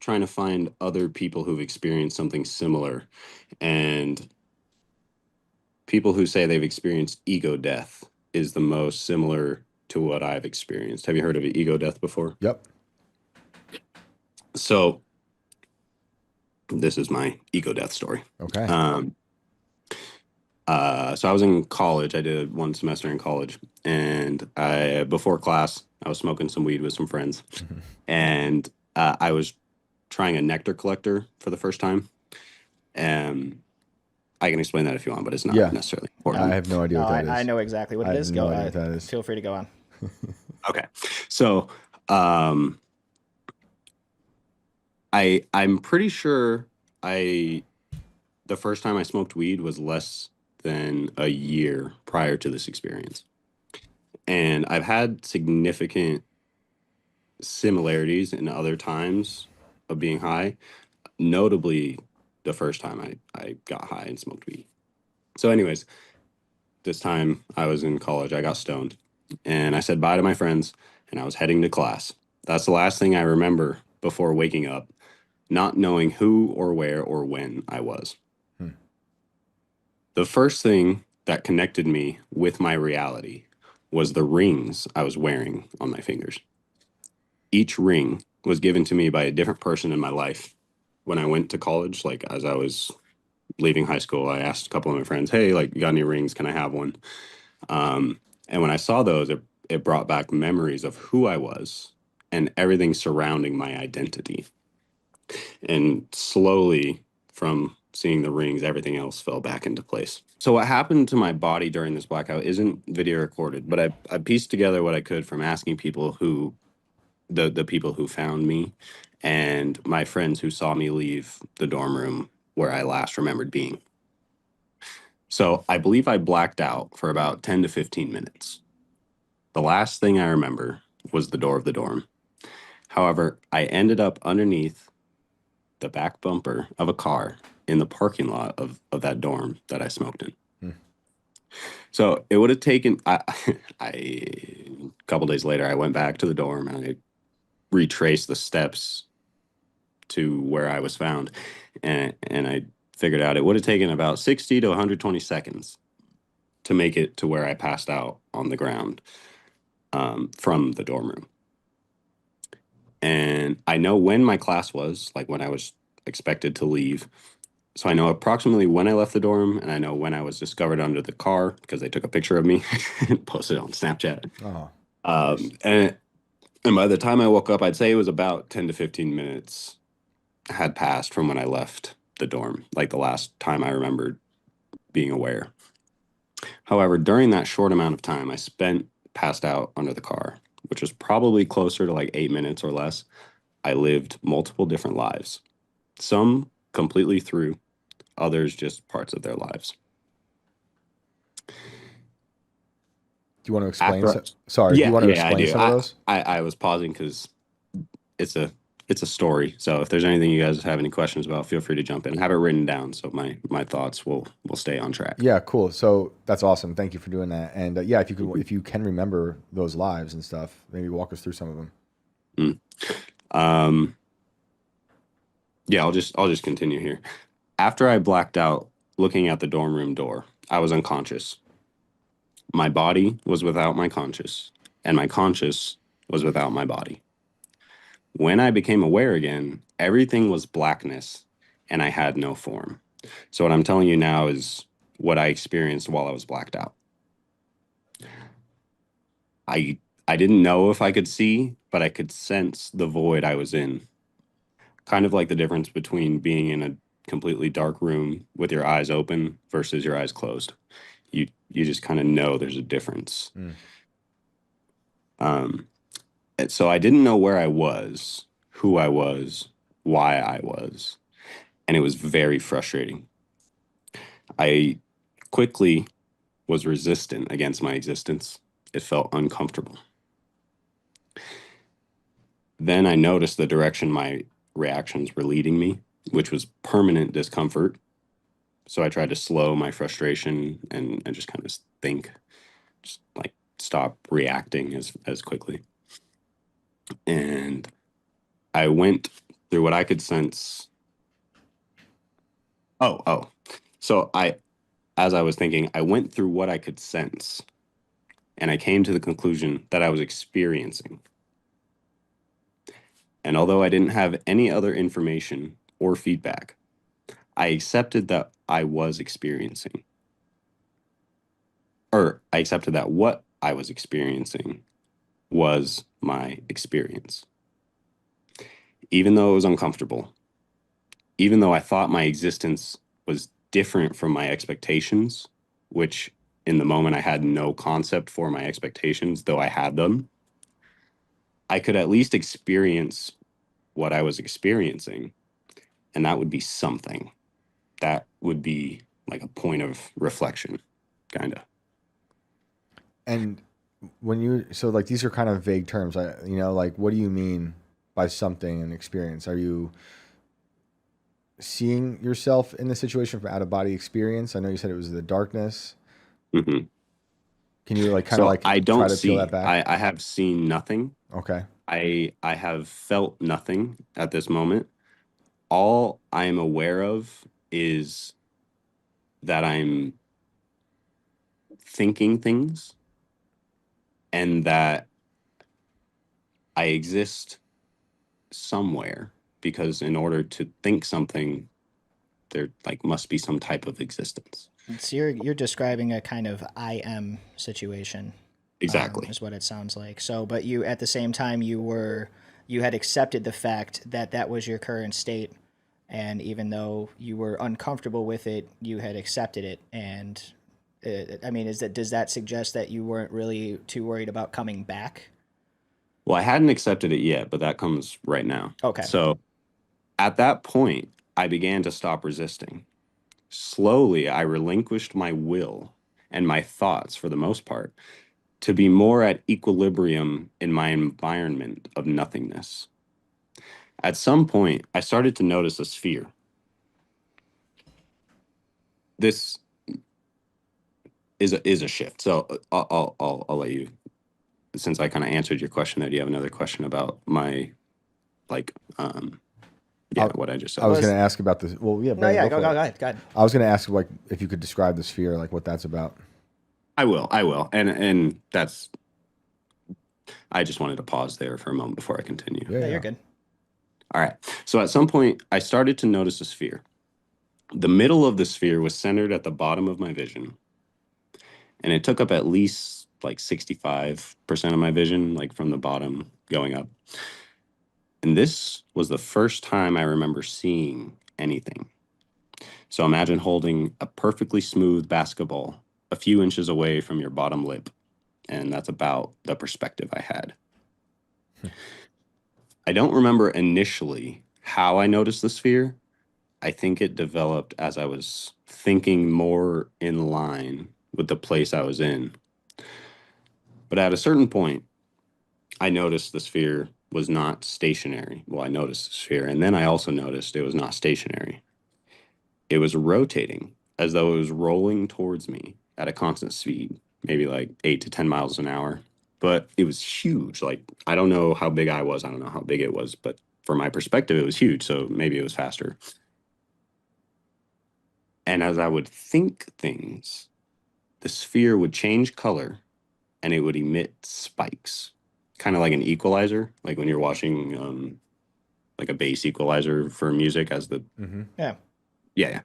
trying to find other people who've experienced something similar, and people who say they've experienced ego death is the most similar to what I've experienced. Have you heard of ego death before? Yep. So this is my ego death story. Okay. So I was in college. I did 1 semester in college, and before class, I was smoking some weed with some friends, and I was trying a nectar collector for the first time. And I can explain that if you want, but it's not Yeah. necessarily I important. have no idea No, what that is. I know exactly what I it have is. no Go. idea what that is. Feel free to go on. Okay, so I'm pretty sure the first time I smoked weed was less than a year prior to this experience, and I've had significant similarities in other times of being high, notably the first time I got high and smoked weed. So anyways, this time I was in college, I got stoned, and I said bye to my friends, and I was heading to class. That's the last thing I remember before waking up, not knowing who or where or when I was. The first thing that connected me with my reality was the rings I was wearing on my fingers. Each ring was given to me by a different person in my life. When I went to college, like as I was leaving high school, I asked a couple of my friends, hey, like, you got any rings? Can I have one? And when I saw those, it brought back memories of who I was and everything surrounding my identity. And slowly, from seeing the rings, everything else fell back into place. So what happened to my body during this blackout isn't video recorded, but I pieced together what I could from asking people who, the people who found me and my friends who saw me leave the dorm room where I last remembered being. So I believe I blacked out for about 10 to 15 minutes. The last thing I remember was the door of the dorm. However, I ended up underneath the back bumper of a car in the parking lot of that dorm that I smoked in. So it would have taken, a couple days later, I went back to the dorm and I retraced the steps to where I was found. And I figured out it would have taken about 60 to 120 seconds to make it to where I passed out on the ground from the dorm room. And I know when my class was, like when I was expected to leave. So I know approximately when I left the dorm, and I know when I was discovered under the car because they took a picture of me and posted it on Snapchat. And by the time I woke up, I'd say it was about 10 to 15 minutes had passed from when I left the dorm, like the last time I remembered being aware. However, during that short amount of time I spent passed out under the car, which was probably closer to like 8 minutes or less, I lived multiple different lives. Some completely through, others just parts of their lives. Do you want to explain? After, Sorry, do you want to I explain do. some of those? I was pausing because it's a story. So if there's anything you guys have any questions about, feel free to jump in. I have it written down so my thoughts will stay on track. Yeah, cool. So that's awesome. Thank you for doing that. And yeah, if you can remember those lives and stuff, maybe walk us through some of them. Yeah, I'll just continue here. After I blacked out looking at the dorm room door, I was unconscious. My body was without my conscious, and my conscious was without my body. When I became aware again, everything was blackness, and I had no form. So what I'm telling you now is what I experienced while I was blacked out. I didn't know if I could see, but I could sense the void I was in. Kind of like the difference between being in a completely dark room with your eyes open versus your eyes closed. You just kind of know there's a difference. And so I didn't know where I was, who I was, why I was, and it was very frustrating. I quickly was resistant against my existence. It felt uncomfortable. Then I noticed the direction my reactions were leading me, which was permanent discomfort. So I tried to slow my frustration and just kind of think, just like stop reacting as quickly. And I went through what I could sense. Oh. So as I was thinking, I went through what I could sense and I came to the conclusion that I was experiencing. And although I didn't have any other information or feedback, I accepted that I was experiencing, or I accepted that what I was experiencing was my experience. Even though it was uncomfortable, even though I thought my existence was different from my expectations, which in the moment I had no concept for my expectations, though I had them, I could at least experience what I was experiencing, and that would be something. That would be like a point of reflection, kind of. And when you so like these are kind of vague terms. Like what do you mean by something and experience? Are you seeing yourself in the situation from out of body experience? I know you said it was the darkness. Hmm. Can you like kind of So like I try don't to peel that see. back? I have seen nothing. Okay. I have felt nothing at this moment. All I'm aware of is that I'm thinking things and that I exist somewhere because in order to think something, there like must be some type of existence. So you're describing a kind of I am situation, Exactly. is what it sounds like. So, but you at the same time you had accepted the fact that that was your current state, and even though you were uncomfortable with it, you had accepted it. And I mean, is that does that suggest that you weren't really too worried about coming back? Well, I hadn't accepted it yet, but that comes right now. Okay. So at that point, I began to stop resisting. Slowly, I relinquished my will and my thoughts for the most part to be more at equilibrium in my environment of nothingness. At some point, I started to notice a sphere. This is a shift. So I'll let you, since I kind of answered your question there. Do you have another question about my like I, what I just I said? was Was going to ask about this. Well, yeah, no, Brandon, yeah, go go for go it. go ahead, go ahead. I was going to ask like if you could describe the sphere, like what that's about. I will, and that's. I just wanted to pause there for a moment before I continue. Yeah, No, you're yeah. good. All right. So at some point, I started to notice a sphere. The middle of the sphere was centered at the bottom of my vision, and it took up at least like 65% of my vision, like from the bottom going up. And this was the first time I remember seeing anything. So imagine holding a perfectly smooth basketball a few inches away from your bottom lip. And that's about the perspective I had. I don't remember initially how I noticed the sphere. I think it developed as I was thinking more in line with the place I was in. But at a certain point, I noticed the sphere was not stationary. Well, I noticed the sphere, and then I also noticed it was not stationary. It was rotating as though it was rolling towards me at a constant speed, maybe like 8 to 10 miles an hour. But it was huge. Like, I don't know how big I was. I don't know how big it was, but from my perspective, it was huge. So maybe it was faster. And as I would think things, the sphere would change color and it would emit spikes, kind of like an equalizer, like when you're watching like a bass equalizer for music as the Mm-hmm. Yeah. yeah.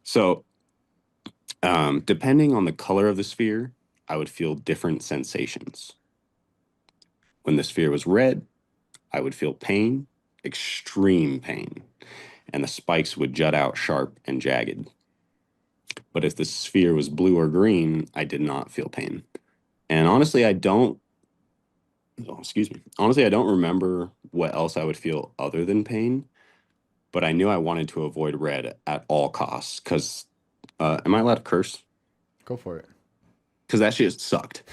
So depending on the color of the sphere, I would feel different sensations. When the sphere was red, I would feel pain, extreme pain, and the spikes would jut out sharp and jagged. But if the sphere was blue or green, I did not feel pain. And honestly, I don't, oh, excuse me. Honestly, I don't remember what else I would feel other than pain, but I knew I wanted to avoid red at all costs. Because, am I allowed to curse? Go for it. Because that shit sucked.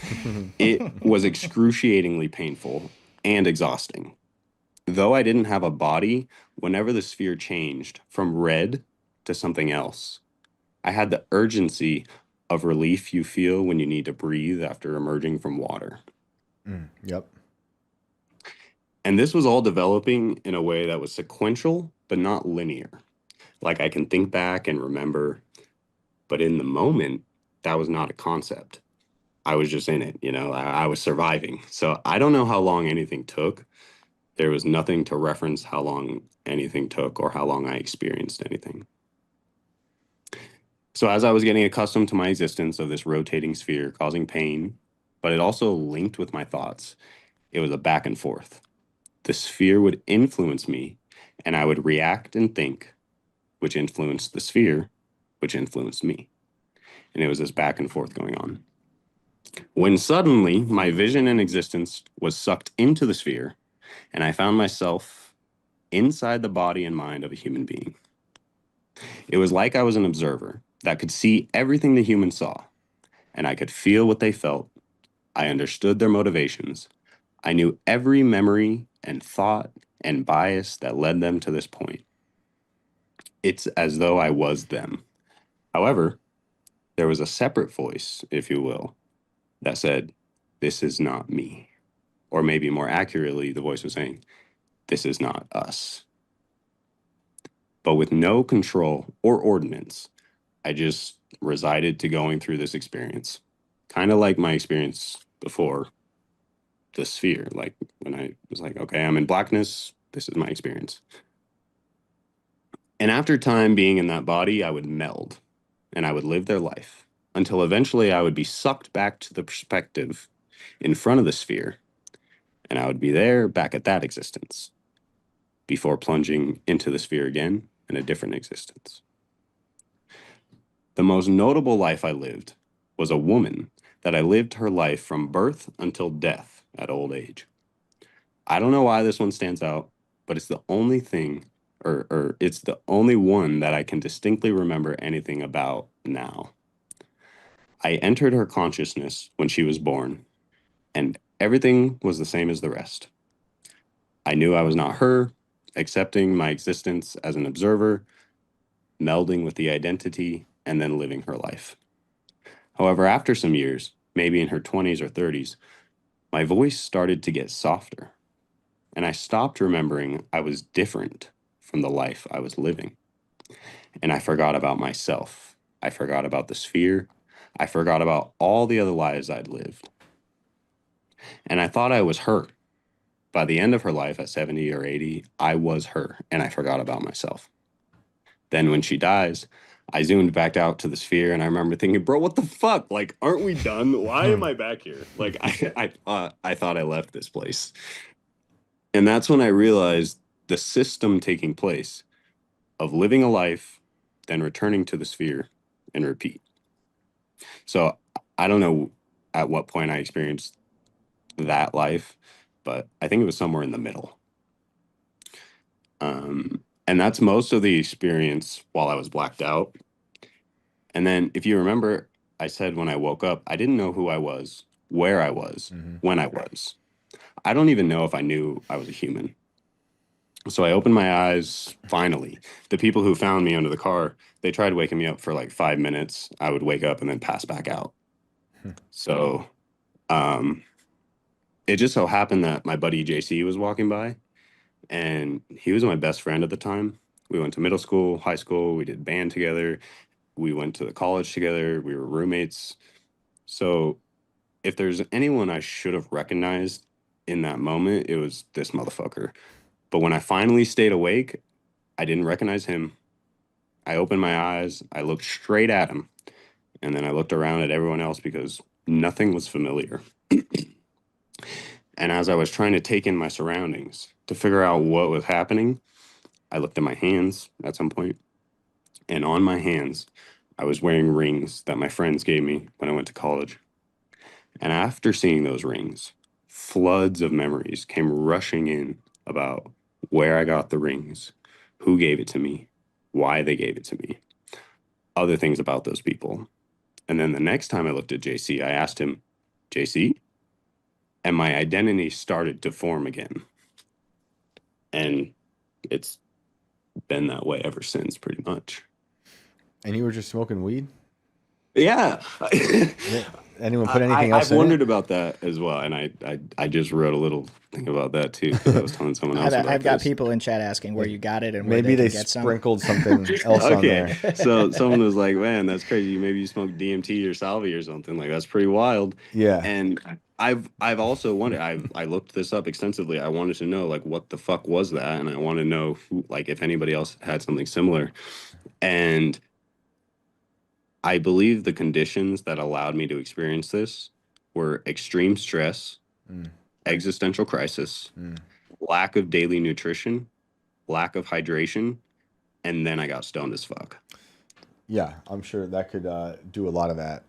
It was excruciatingly painful and exhausting. Though I didn't have a body, whenever the sphere changed from red to something else, I had the urgency of relief you feel when you need to breathe after emerging from water. Yep. And this was all developing in a way that was sequential, but not linear. Like I can think back and remember, but in the moment, that was not a concept. I was just in it, I was surviving. So I don't know how long anything took. There was nothing to reference how long anything took or how long I experienced anything. So as I was getting accustomed to my existence of this rotating sphere causing pain, but it also linked with my thoughts, it was a back and forth. The sphere would influence me, and I would react and think, which influenced the sphere, which influenced me. And it was this back and forth going on. When suddenly my vision and existence was sucked into the sphere, and I found myself inside the body and mind of a human being. It was like I was an observer that could see everything the humans saw, and I could feel what they felt. I understood their motivations. I knew every memory and thought and bias that led them to this point. It's as though I was them. However, there was a separate voice, if you will, that said, "This is not me." Or maybe more accurately, the voice was saying, "This is not us." But with no control or ordinance, I just resided to going through this experience. Kind of like my experience before the sphere. Like when I was like, okay, I'm in blackness. This is my experience. And after time being in that body, I would meld and I would live their life until eventually I would be sucked back to the perspective in front of the sphere. And I would be there back at that existence before plunging into the sphere again in a different existence. The most notable life I lived was a woman that I lived her life from birth until death at old age. I don't know why this one stands out, but it's the only thing, or it's the only one that I can distinctly remember anything about now. I entered her consciousness when she was born, and everything was the same as the rest. I knew I was not her, accepting my existence as an observer, melding with the identity, and then living her life. However, after some years, maybe in her 20s or 30s, my voice started to get softer, and I stopped remembering I was different from the life I was living. And I forgot about myself. I forgot about the sphere. I forgot about all the other lives I'd lived. And I thought I was her. By the end of her life at 70 or 80, I was her, and I forgot about myself. Then when she dies, I zoomed back out to the sphere, and I remember thinking, bro, what the fuck? Like, aren't we done? Why am I back here? Like, I thought I left this place. And that's when I realized the system taking place of living a life, then returning to the sphere and repeat. So I don't know at what point I experienced that life, but I think it was somewhere in the middle. And that's most of the experience while I was blacked out. And then if you remember, I said when I woke up, I didn't know who I was, where I was, when I was. I don't even know if I knew I was a human. So I opened my eyes, finally. The people who found me under the car, they tried waking me up for like 5 minutes. I would wake up and then pass back out. So it just so happened that my buddy JC was walking by, and he was my best friend at the time. We went to middle school, high school, we did band together. We went to the college together. We were roommates. So if there's anyone I should have recognized in that moment, it was this motherfucker. But when I finally stayed awake, I didn't recognize him. I opened my eyes, I looked straight at him, and then I looked around at everyone else because nothing was familiar. And as I was trying to take in my surroundings to figure out what was happening, I looked at my hands at some point, and on my hands, I was wearing rings that my friends gave me when I went to college. And after seeing those rings, floods of memories came rushing in about where I got the rings, who gave it to me, why they gave it to me, other things about those people. And then the next time I looked at JC, I asked him, JC? And my identity started to form again. And it's been that way ever since, pretty much. And you were just smoking weed? Yeah. Yeah. anyone put anything else I've in wondered it? about that as well, and I just wrote a little thing about that too because I was telling someone else about I've got this. people in chat asking where Like, you got it and where maybe they they can get some. sprinkled something else on Okay, there. so someone was like, "Man, that's crazy. Maybe you smoked DMT or salvia or something. Like that's pretty wild." Yeah. And I've also wondered. I looked this up extensively. I wanted to know like what the fuck was that, and I want to know who, like if anybody else had something similar. And I believe the conditions that allowed me to experience this were extreme stress, Mm, existential crisis, mm. lack of daily nutrition, lack of hydration, and then I got stoned as fuck. Yeah, I'm sure that could do a lot of that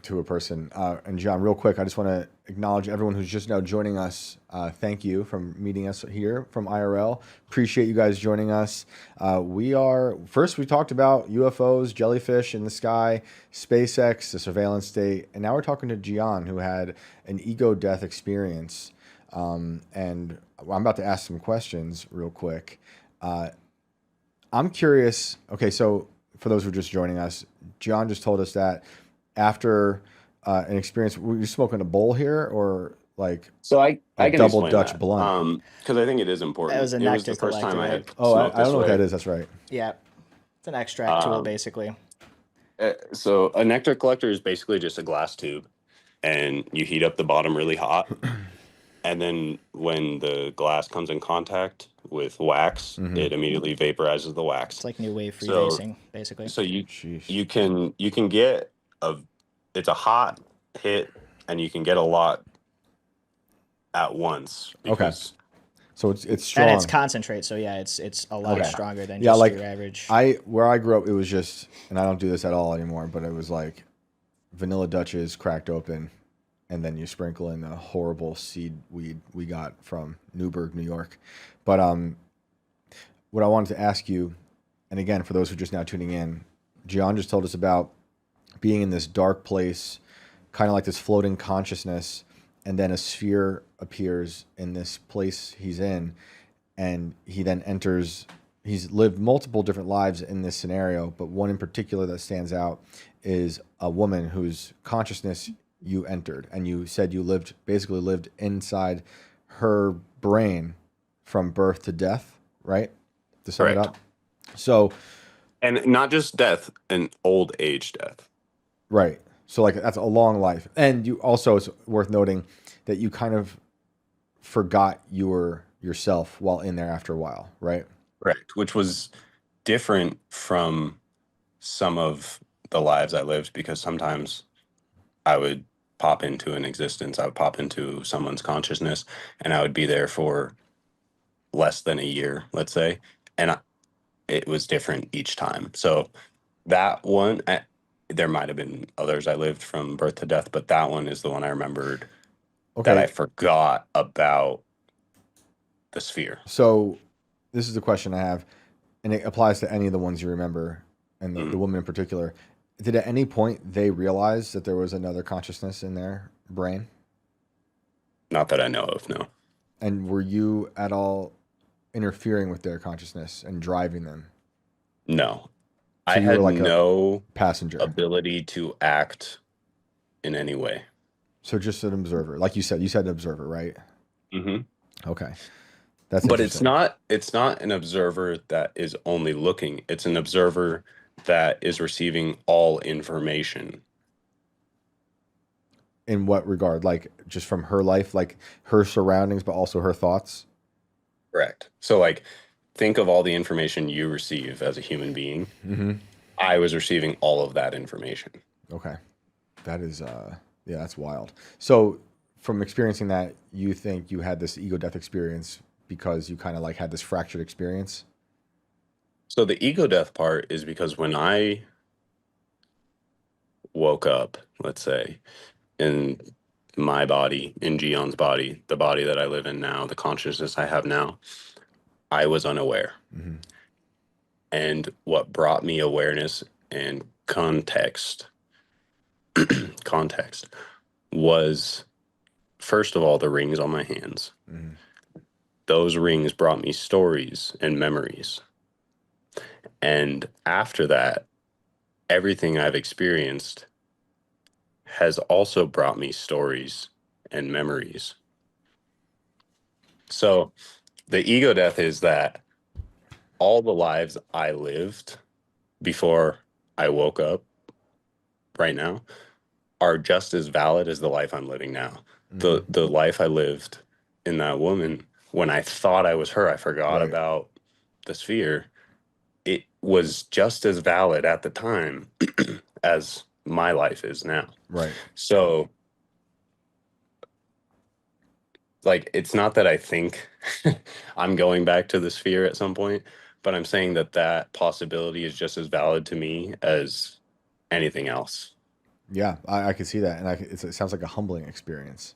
to a person. And John, real quick, I just want to acknowledge everyone who's just now joining us. Thank you for meeting us here from IRL. Appreciate you guys joining us. We talked about UFOs, jellyfish in the sky, SpaceX, the surveillance state, and now we're talking to Gian, who had an ego death experience. And I'm about to ask some questions real quick. I'm curious. Okay, so for those who are just joining us, John just told us that after an experience, were you smoking a bowl here or like So a I can double explain Dutch that blunt? because I think it is That important. was a It was nectar the first time collector, I right? had Oh, smoked I don't this know what that way. is. That's right. Yeah, it's an extract tool Um, basically. so a nectar collector is basically just a glass tube, and you heat up the bottom really hot, and then when the glass comes in contact with wax, Mm-hmm. it immediately vaporizes the wax. It's like new wave So freebasing basically. so Sheesh. you can get a it's a hot hit, and you can get a lot at once Okay, because so it's And it's strong. concentrate, so yeah, it's a lot Okay, stronger than yeah, just like your average. where I grew up, it was just, and I don't do this at all anymore, but it was like vanilla Dutches cracked open, and then you sprinkle in the horrible seed weed we got from Newburgh, New York. But what I wanted to ask you, and again, for those who are just now tuning in, Gian just told us about being in this dark place, kind of like this floating consciousness, and then a sphere appears in this place he's in, and he then enters. He's lived multiple different lives in this scenario, but one in particular that stands out is a woman whose consciousness you entered, and you said you basically lived inside her brain from birth to death, right? To sum it correct. up. So, And not just death, an old age death. right. So like that's a long life. And you also, it's worth noting that you kind of forgot you were yourself while in there after a while, right? Correct. Which was different from some of the lives I lived because sometimes I would pop into an existence, I would pop into someone's consciousness, and I would be there for less than a year, let's say. And it was different each time. So that one, there might have been others I lived from birth to death, but that one is the one I remembered that I Okay. forgot about the sphere. So this is the question I have, and it applies to any of the ones you remember, and the Mhm. woman in particular. Did at any point they realize that there was another consciousness in their brain? Not that I know of, no. And were you at all interfering with their consciousness and driving them? No. So I you were had like a no passenger. ability to act in any way. So just an observer. Like you said observer, right? Hmm. Okay. That's But interesting. it's not an observer that is only looking. It's an observer that is receiving all information. In what regard? Like just from her life, like her surroundings, but also her thoughts? Correct. So like think of all the information you receive as a human being. Mm-hmm. I was receiving all of that information. Okay. That is, yeah, that's wild. So, from experiencing that, you think you had this ego death experience because you kind of like had this fractured experience? So the ego death part is because when I woke up, let's say, in my body, in Gion's body, the body that I live in now, the consciousness I have now, I was unaware. Mm-hmm. And what brought me awareness and context was first of all the rings on my hands. Mm-hmm. Those rings brought me stories and memories. And after that, everything I've experienced has also brought me stories and memories. So the ego death is that all the lives I lived before I woke up right now are just as valid as the life I'm living now. The life I lived in that woman, when I thought I was her, I forgot Right. about the sphere. It was just as valid at the time as my life is now. Right. So, like, it's not that I think I'm going back to the sphere at some point, but I'm saying that that possibility is just as valid to me as anything else. Yeah, I can see that, and it sounds like a humbling experience.